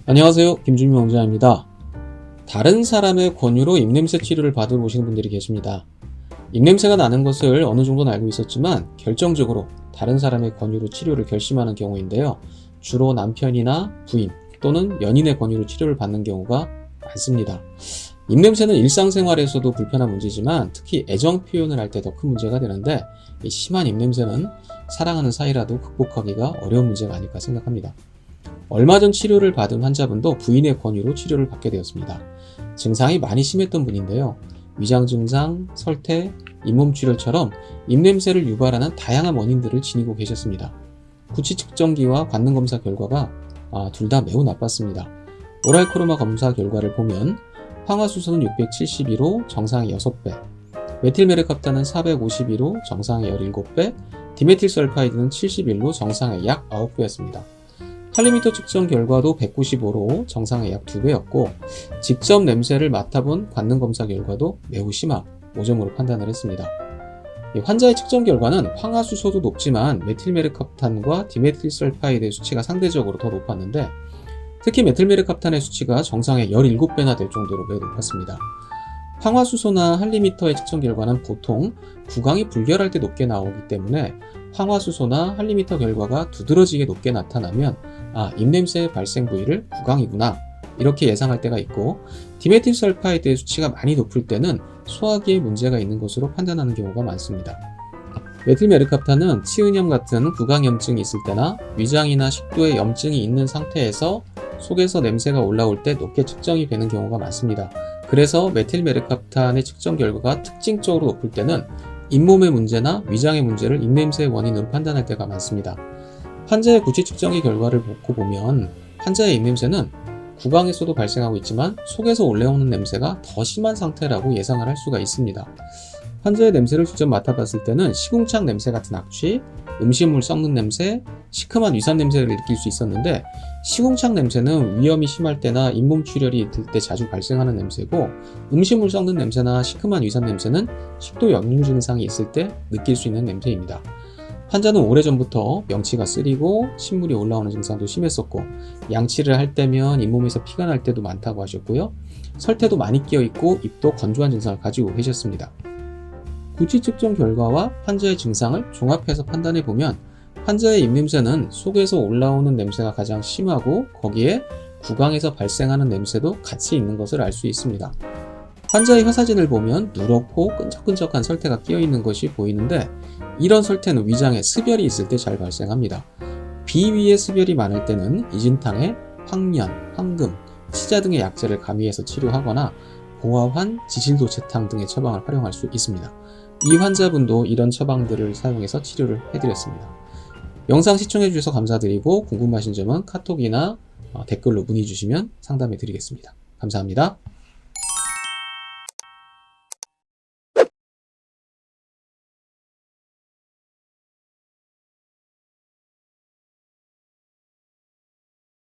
안녕하세요, 김준민 원장입니다. 다른 사람의 권유로 입냄새 치료를 받으러 오시는 분들이 계십니다. 입냄새가 나는 것을 어느 정도는 알고 있었지만 결정적으로 다른 사람의 권유로 치료를 결심하는 경우인데요. 주로 남편이나 부인 또는 연인의 권유로 치료를 받는 경우가 많습니다. 입냄새는 일상생활에서도 불편한 문제지만 특히 애정 표현을 할 때 더 큰 문제가 되는데, 이 심한 입냄새는 사랑하는 사이라도 극복하기가 어려운 문제가 아닐까 생각합니다. 얼마 전 치료를 받은 환자분도 부인의 권유로 치료를 받게 되었습니다. 증상이 많이 심했던 분인데요. 위장 증상, 설태, 잇몸 출혈처럼 입냄새를 유발하는 다양한 원인들을 지니고 계셨습니다. 구취 측정기와 관능 검사 결과가 둘 다 매우 나빴습니다. 오랄 코르마 검사 결과를 보면 황화수소는 672로 정상의 6배, 메틸메르캅탄은 452로 정상의 17배, 디메틸설파이드는 71로 정상의 약 9배였습니다. 칼리미터 측정 결과도 195로 정상의 약 2배였고, 직접 냄새를 맡아본 관능 검사 결과도 매우 심한 5점으로 판단을 했습니다. 환자의 측정 결과는 황화수소도 높지만 메틸메르캅탄과 디메틸설파이드의 수치가 상대적으로 더 높았는데, 특히 메틸메르캅탄의 수치가 정상의 17배나 될 정도로 매우 높았습니다. 황화수소나 할리미터의 측정 결과는 보통 구강이 불결할 때 높게 나오기 때문에 황화수소나 할리미터 결과가 두드러지게 높게 나타나면 입냄새의 발생 부위를 구강이구나 이렇게 예상할 때가 있고, 디메틸설파이드의 수치가 많이 높을 때는 소화기에 문제가 있는 것으로 판단하는 경우가 많습니다. 메틸메르캅탄은 치은염 같은 구강염증이 있을 때나 위장이나 식도에 염증이 있는 상태에서 속에서 냄새가 올라올 때 높게 측정이 되는 경우가 많습니다. 그래서 메틸메르캅탄의 측정 결과가 특징적으로 높을 때는 잇몸의 문제나 위장의 문제를 입냄새의 원인으로 판단할 때가 많습니다. 환자의 구취 측정기 결과를 놓고 보면 환자의 입냄새는 구강에서도 발생하고 있지만 속에서 올라오는 냄새가 더 심한 상태라고 예상을 할 수가 있습니다. 환자의 냄새를 직접 맡아봤을 때는 시궁창 냄새 같은 악취, 음식물 썩는 냄새, 시큼한 위산 냄새를 느낄 수 있었는데, 시궁창 냄새는 위염이 심할 때나 잇몸 출혈이 있을 때 자주 발생하는 냄새고, 음식물 썩는 냄새나 시큼한 위산 냄새는 식도 역류 증상이 있을 때 느낄 수 있는 냄새입니다. 환자는 오래전부터 명치가 쓰리고 신물이 올라오는 증상도 심했었고, 양치를 할 때면 잇몸에서 피가 날 때도 많다고 하셨고요. 설태도 많이 끼어있고 입도 건조한 증상을 가지고 계셨습니다. 구취 측정 결과와 환자의 증상을 종합해서 판단해보면 환자의 입냄새는 속에서 올라오는 냄새가 가장 심하고, 거기에 구강에서 발생하는 냄새도 같이 있는 것을 알 수 있습니다. 환자의 혀사진을 보면 누렇고 끈적끈적한 설태가 끼어있는 것이 보이는데, 이런 설태는 위장에 습열이 있을 때 잘 발생합니다. 비위에 습열이 많을 때는 이진탕에 황련, 황금, 치자 등의 약재를 가미해서 치료하거나 고화환, 지질도체탕 등의 처방을 활용할 수 있습니다. 이 환자분도 이런 처방들을 사용해서 치료를 해드렸습니다. 영상 시청해주셔서 감사드리고, 궁금하신 점은 카톡이나 댓글로 문의 주시면 상담해 드리겠습니다. 감사합니다.